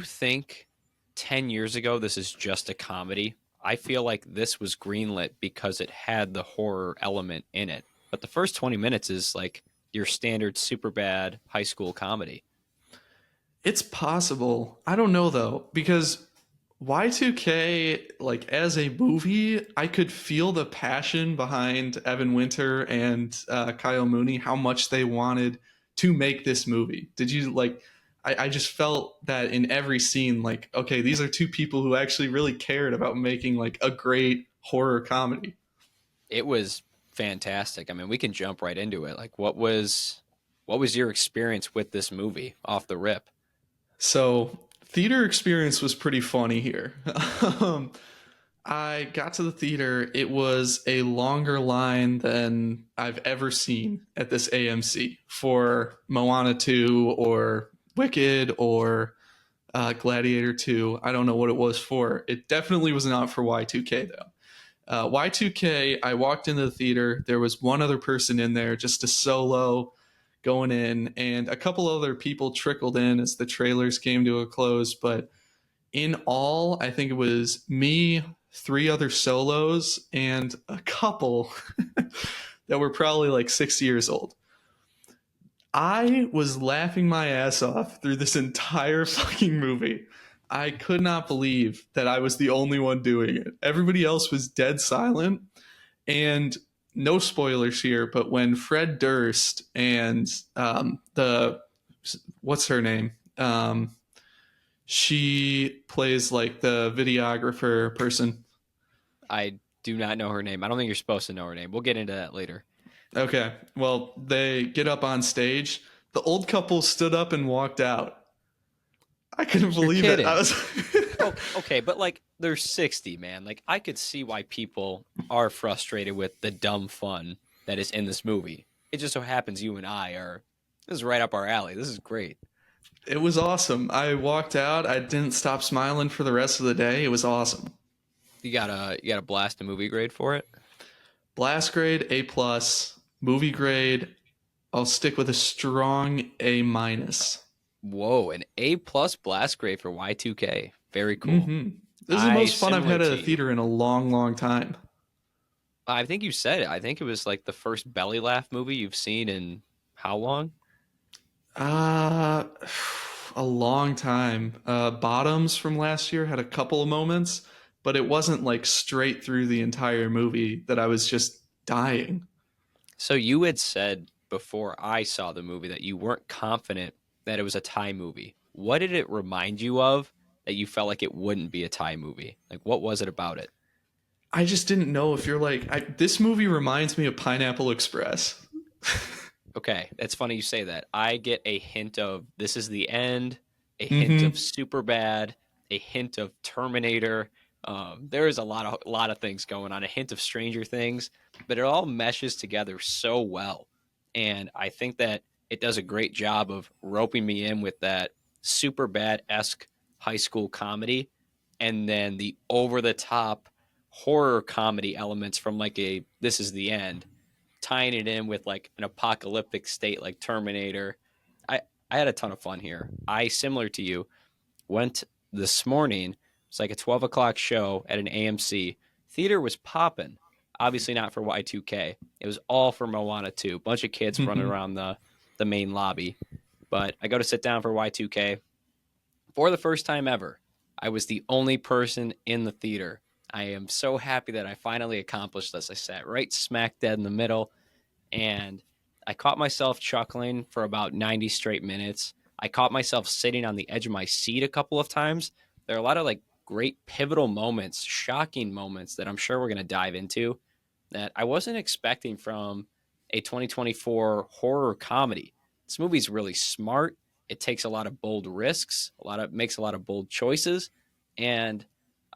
Think 10 years ago this is just a comedy? I feel like this was greenlit because it had the horror element in it. But the first 20 minutes is like your standard super bad high school comedy. It's possible. I don't know though, because Y2K, like as a movie, I could feel the passion behind Evan Winter and Kyle Mooney, how much they wanted to make this movie. Did you like? I just felt that in every scene, like, okay, these are two people who actually really cared about making like a great horror comedy. It was fantastic. I mean, we can jump right into it. Like what was your experience with this movie off the rip? So, theater experience was pretty funny here. um, I got to the theater. It was a longer line than I've ever seen at this AMC for Moana 2 or Wicked or Gladiator 2. I don't know what it was for. It definitely was not for Y2K though. Y2K, I walked into the theater. There was one other person in there, just a solo going in, and a couple other people trickled in as the trailers came to a close. But in all, I think it was me, three other solos, and a couple that were probably like 6 years old. I was laughing my ass off through this entire fucking movie. I could not believe that I was the only one doing it. Everybody else was dead silent. And no spoilers here, but when Fred Durst and the what's her name? She plays like the videographer person. I do not know her name. I don't think you're supposed to know her name. We'll get into that later. Okay, well, they get up on stage. The old couple stood up and walked out. I couldn't You're believe it. I kidding. was Oh, okay, but like they're 60, man. Like I could see why people are frustrated with the dumb fun that is in this movie. It just so happens you and I are this is right up our alley. This is great. it was awesome. I walked out. I didn't stop smiling for the rest of the day. It was awesome. You got to blast a movie grade for it. Blast grade A plus, movie grade. I'll stick with a strong A minus. Whoa, an A plus blast grade for Y2K. Very cool. Mm-hmm. This is the I most fun I've similar had at to a you. theater in a long, long time. I think you said it. I think it was like the first belly laugh movie you've seen in how long? Uh, a long time. Bottoms from last year had a couple of moments, but it wasn't like straight through the entire movie that I was just dying. So you had said before I saw the movie that you weren't confident that it was a Thai movie. What did it remind you of that you felt like it wouldn't be a Thai movie? Like what was it about it? I just didn't know if you're like, this movie reminds me of Pineapple Express. Okay, it's funny you say that. I get a hint of this is the end, a hint of Mm-hmm. super bad, a hint of Terminator. There is a lot of things going on, a hint of Stranger Things, but it all meshes together so well. And I think that it does a great job of roping me in with that super bad esque high school comedy and then the over the top horror comedy elements from like a this is the end tying it in with like an apocalyptic state like Terminator. I I had a ton of fun here. I similar to you went this morning. It's like a 12 o'clock show at an AMC. Theater was popping. Obviously not for Y2K. It was all for Moana 2. Bunch of kids running Mm-hmm. around the main lobby. But I go to sit down for Y2K for the first time ever. I was the only person in the theater. I am so happy that I finally accomplished this. I sat right smack dead in the middle and I caught myself chuckling for about 90 straight minutes. I caught myself sitting on the edge of my seat a couple of times. There are a lot of like great pivotal moments, shocking moments that I'm sure we're going to dive into that I wasn't expecting from a 2024 horror comedy. This movie's really smart. It takes a lot of bold risks, a lot of makes a lot of bold choices, and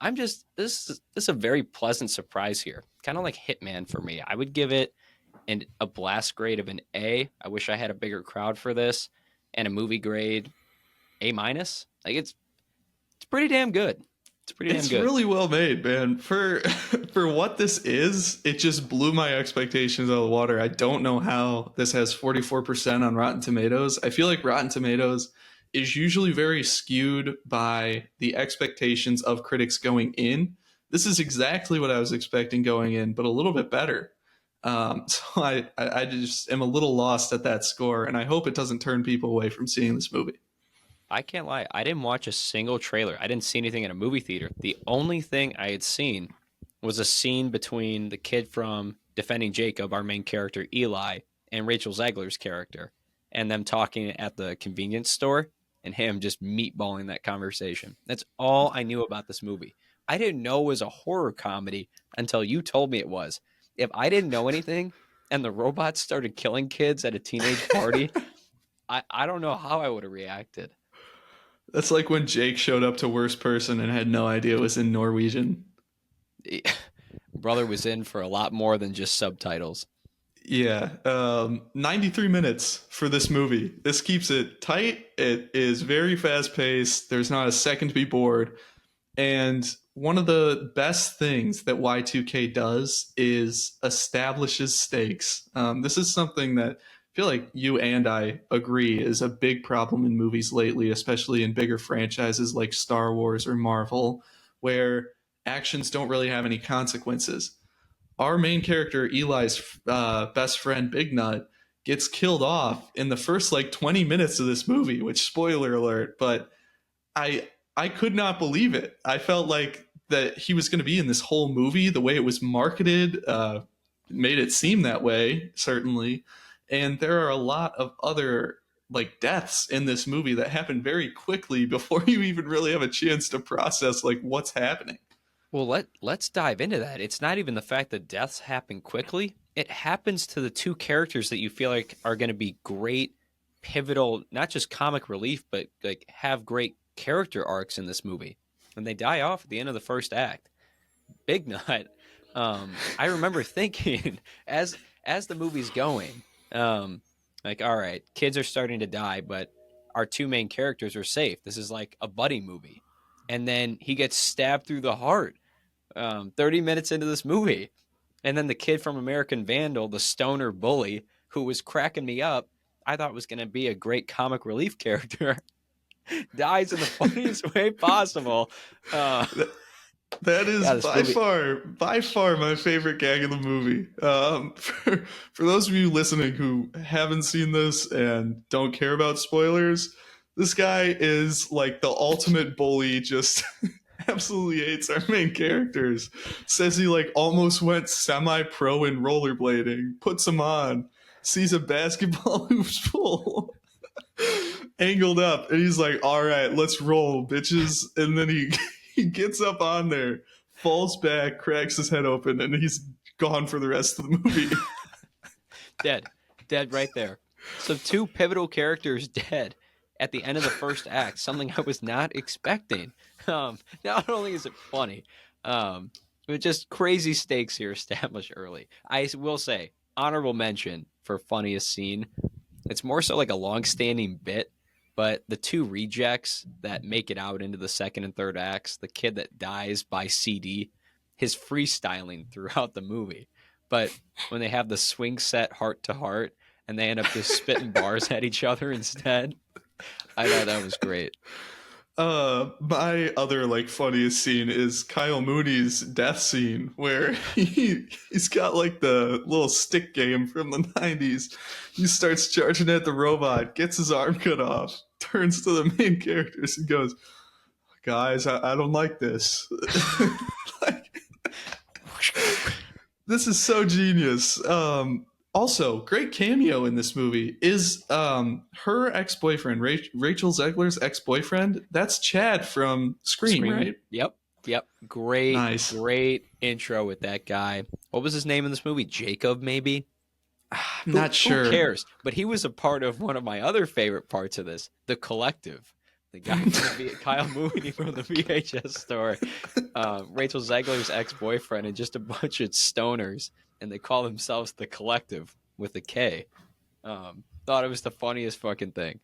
I'm just this is a very pleasant surprise here. Kind of like Hitman for me. I would give it and a blast grade of an A. I wish I had a bigger crowd for this, and a movie grade A minus. Like it's pretty damn good. It's pretty damn It's good. really well made, man. For for what this is, it just blew my expectations out of the water. I don't know how this has 44% on Rotten Tomatoes. I feel like Rotten Tomatoes is usually very skewed by the expectations of critics going in. This is exactly what I was expecting going in, but a little bit better. So I just am a little lost at that score, and I hope it doesn't turn people away from seeing this movie. I can't lie. I didn't watch a single trailer. I didn't see anything in a movie theater. The only thing I had seen was a scene between the kid from Defending Jacob, our main character, Eli, and Rachel Zegler's character, and them talking at the convenience store and him just meatballing that conversation. That's all I knew about this movie. I didn't know it was a horror comedy until you told me it was. If I didn't know anything and the robots started killing kids at a teenage party, I don't know how I would have reacted. That's like when Jake showed up to Worst Person and had no idea it was in Norwegian. Brother was in for a lot more than just subtitles. Yeah, 93 minutes for this movie. This keeps it tight. It is very fast paced. There's not a second to be bored. And one of the best things that Y2K does is establishes stakes. This is something that I feel like you and I agree is a big problem in movies lately, especially in bigger franchises like Star Wars or Marvel, where actions don't really have any consequences. Our main character, Eli's best friend, Big Nut, gets killed off in the first like 20 minutes of this movie, which spoiler alert, but I could not believe it. I felt like that he was going to be in this whole movie. The way it was marketed made it seem that way, certainly. And there are a lot of other like deaths in this movie that happen very quickly before you even really have a chance to process like what's happening. Well, let's dive into that. It's not even the fact that deaths happen quickly. It happens to the two characters that you feel like are going to be great, pivotal, not just comic relief, but like have great character arcs in this movie. And they die off at the end of the first act. Big Nut. I remember thinking as the movie's going, like, all right, kids are starting to die, but our two main characters are safe. This is like a buddy movie. And then he gets stabbed through the heart 30 minutes into this movie. And then the kid from American Vandal, the stoner bully who was cracking me up, I thought was going to be a great comic relief character, dies in the funniest way possible. That is Yeah, this movie. by far my favorite gag in the movie. For those of you listening who haven't seen this and don't care about spoilers, this guy is like the ultimate bully, just absolutely hates our main characters. Says he like almost went semi-pro in rollerblading, puts them on, sees a basketball hoops full, angled up, and he's like, all right, let's roll, bitches. And then he gets up on there, falls back, cracks his head open, and he's gone for the rest of the movie. Dead right there. So two pivotal characters dead at the end of the first act, something I was not expecting. Not only is it funny, but just crazy stakes here established early. I will say, honorable mention for funniest scene. It's more so like a long-standing bit, but the two rejects that make it out into the second and third acts, the kid that dies by CD, his freestyling throughout the movie. But when they have the swing set heart to heart and they end up just spitting bars at each other instead, I thought that was great. My other like funniest scene is Kyle Mooney's death scene where he's got like the little stick game from the 90s. He starts charging at the robot, gets his arm cut off, turns to the main characters and goes, guys, I don't like this. Like, this is so genius. Also, great cameo in this movie is her ex-boyfriend, Rachel Zegler's ex-boyfriend. That's Chad from Scream, right? Yep. Great, Nice. great intro with that guy. What was his name in this movie? Jacob, maybe? I'm Who, not who sure. cares? But he was a part of one of my other favorite parts of this, The Collective. The guy from Kyle Mooney from the VHS store, Rachel Zegler's ex-boyfriend, and just a bunch of stoners, and they call themselves The Collective with a K. Thought it was the funniest fucking thing.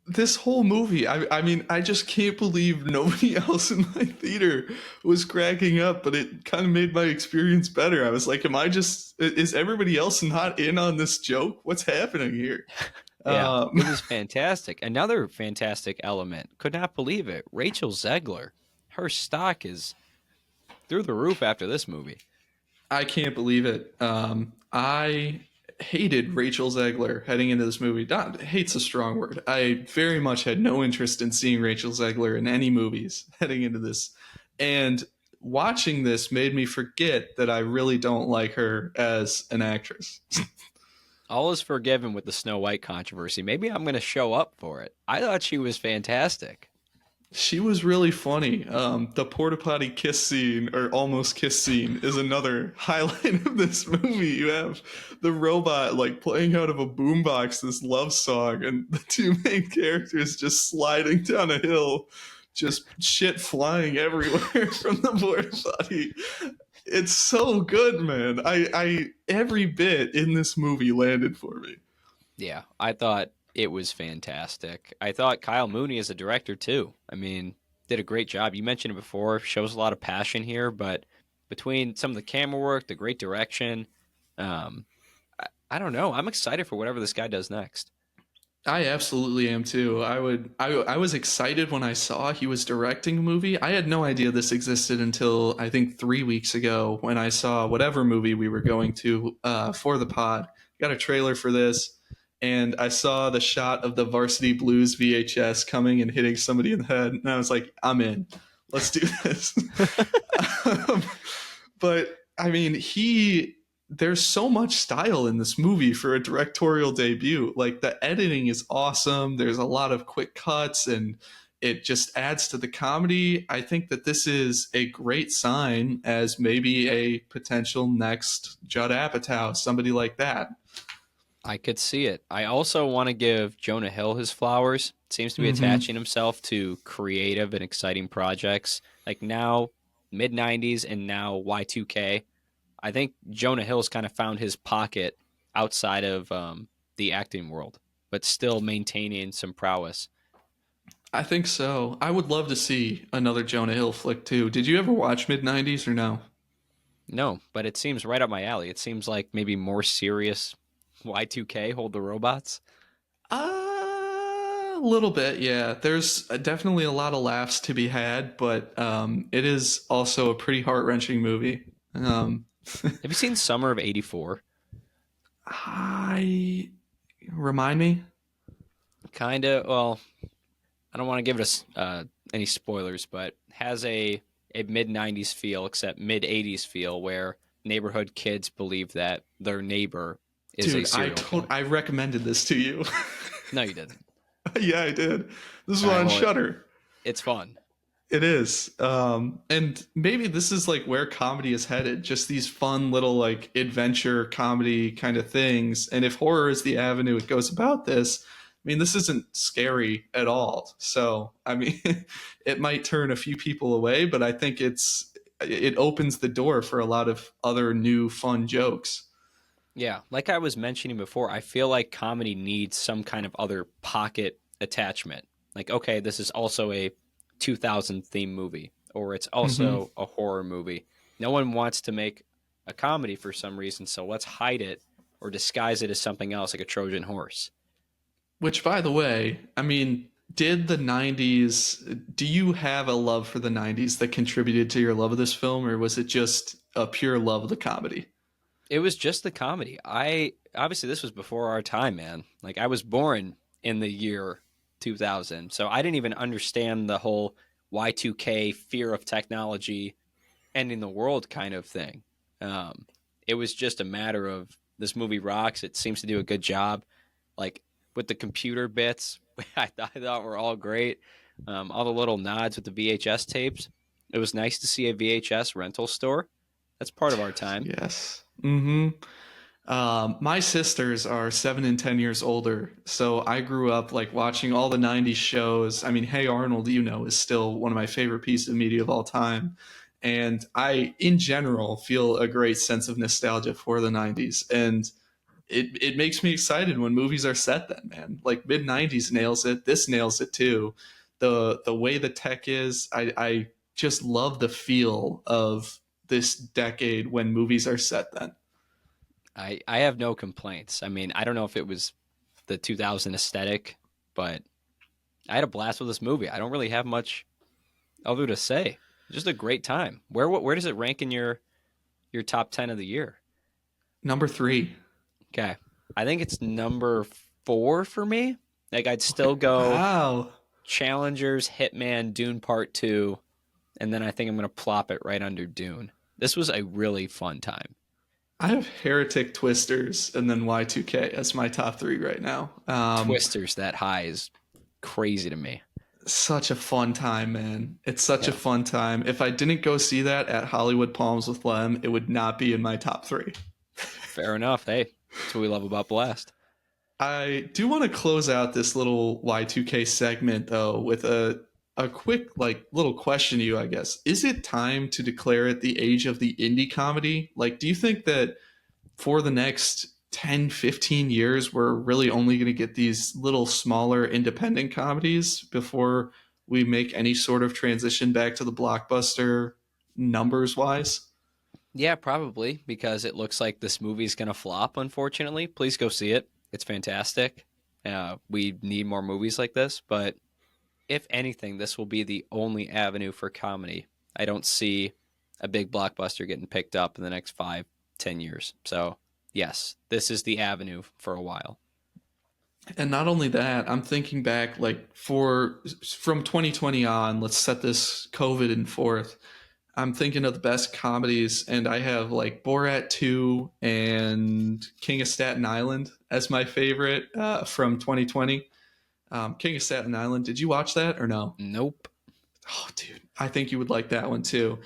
This whole movie, I mean, I just can't believe nobody else in my theater was cracking up, but it kind of made my experience better. I was like, is everybody else not in on this joke? What's happening here? Yeah, Um, it was fantastic. Another fantastic element. Could not believe it. Rachel Zegler. Her stock is through the roof after this movie. I can't believe it. I hated Rachel Zegler heading into this movie. Not hate's a strong word. I very much had no interest in seeing Rachel Zegler in any movies heading into this, and watching this made me forget that I really don't like her as an actress. All is forgiven with the Snow White controversy. Maybe I'm going to show up for it. I thought she was fantastic. She was really funny. The porta potty kiss scene, or almost kiss scene, is another highlight of this movie. You have the robot like playing out of a boombox this love song, and the two main characters just sliding down a hill, just shit flying everywhere from the porta potty. It's so good, man. I every bit in this movie landed for me. Yeah, I thought it was fantastic. I thought Kyle Mooney as a director too. I mean, did a great job. You mentioned it before, shows a lot of passion here, but between some of the camera work, the great direction, um, I don't know. I'm excited for whatever this guy does next. I absolutely am too. I was excited when I saw he was directing a movie. I had no idea this existed until I think 3 weeks ago when I saw whatever movie we were going to for the pod. Got a trailer for this, and I saw the shot of the Varsity Blues VHS coming and hitting somebody in the head, and I was like, I'm in. Let's do this. um, but I mean, there's so much style in this movie for a directorial debut. Like the editing is awesome. There's a lot of quick cuts and it just adds to the comedy. I think that this is a great sign as maybe a potential next Judd Apatow, somebody like that. I could see it. I also want to give Jonah Hill his flowers. Seems to be Mm-hmm. attaching himself to creative and exciting projects. Like now, mid 90s and now Y2K. I think Jonah Hill's kind of found his pocket outside of the acting world, but still maintaining some prowess. I think so. I would love to see another Jonah Hill flick too. Did you ever watch mid 90s or no? No, but it seems right up my alley. It seems like maybe more serious Y2K, Hold the Robots. A little bit, yeah. There's definitely a lot of laughs to be had, but it is also a pretty heart wrenching movie. Um, Have you seen Summer of '84? I remind me. Kind of. Well, I don't want to give it any spoilers, but has a mid '90s feel, except mid '80s feel, where neighborhood kids believe that their neighbor is a Dude, serial killer. I recommended this to you. No, you didn't. Yeah, I did. This is All right. on Well, Shutter. it's fun. It is. And maybe this is like where comedy is headed. Just these fun little like adventure comedy kind of things. And if horror is the avenue it goes about this, I mean, this isn't scary at all. So, I mean, it might turn a few people away, but I think it opens the door for a lot of other new fun jokes. Yeah, like I was mentioning before, I feel like comedy needs some kind of other pocket attachment. Like, okay, this is also a 2000 theme movie, or it's Hmm. also a horror movie. No one wants to make a comedy for some reason, so let's hide it or disguise it as something else, like a Trojan horse. Which, by the way, I mean, did the 90s, do you have a love for the 90s that contributed to your love of this film, or was it just a pure love of the comedy? It was just the comedy. I obviously this was before our time, man. Like I was born in the year 2000, so I didn't even understand the whole Y2K fear of technology ending the world kind of thing. Um, it was just a matter of this movie rocks. It seems to do a good job, like with the computer bits. I thought were all great. All the little nods with the VHS tapes. It was nice to see a VHS rental store. That's part of our time. Yes. Mm-hmm. My sisters are 7 and 10 years older, so I grew up like watching all the 90s shows. I mean, Hey Arnold, is still one of my favorite pieces of media of all time. And I, in general, feel a great sense of nostalgia for the 90s. And it makes me excited when movies are set then, man. Like mid 90s nails it. This nails it too. The way the tech is, I just love the feel of this decade when movies are set then. I have no complaints. I mean, I don't know if it was the 2000 aesthetic, but I had a blast with this movie. I don't really have much other to say. Just a great time. Where does it rank in your top 10 of the year? Number three. Okay. I think it's number 4 for me. Like I'd Okay. still go Wow. Challengers, Hitman, Dune Part 2, and then I think I'm going to plop it right under Dune. This was a really fun time. I have Heretic, Twisters, and then Y2K as my top three right now. Twisters that high is crazy to me. Such a fun time, man. It's such a Yeah. fun time. If I didn't go see that at Hollywood Palms with Lem, it would not be in my top three. Fair enough. Hey, that's what we love about Blast. I do want to close out this little Y2K segment though with a quick like little question to you, I guess. Is it time to declare it the age of the indie comedy? Like, do you think that for the next 10, 15 years, we're really only going to get these little smaller independent comedies before we make any sort of transition back to the blockbuster numbers wise? Yeah, probably because it looks like this movie's going to flop, unfortunately. Please go see it. It's fantastic. We need more movies like this, but if anything, this will be the only avenue for comedy. I don't see a big blockbuster getting picked up in the next 5, 10 years. So, yes, this is the avenue for a while. And not only that, I'm thinking back like for from 2020 on, let's set this COVID in forth. I'm thinking of the best comedies, and I have like Borat 2 and King of Staten Island as my favorite from 2020. King of Staten Island, did you watch that or no? Nope. Oh, dude, I think you would like that one too.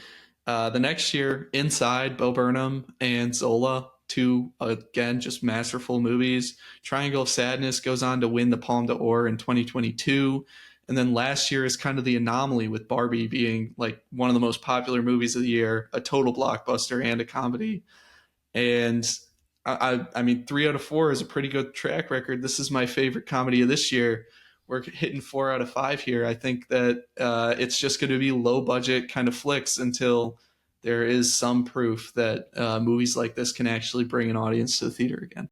The next year, Inside, Bo Burnham and Zola, two again just masterful movies. Triangle of Sadness goes on to win the Palme d'Or in 2022, and then last year is kind of the anomaly with Barbie being like one of the most popular movies of the year, a total blockbuster and a comedy. And I mean, 3 out of 4 is a pretty good track record. This is my favorite comedy of this year. We're hitting 4 out of 5 here. I think that it's just going to be low budget kind of flicks until there is some proof that movies like this can actually bring an audience to the theater again.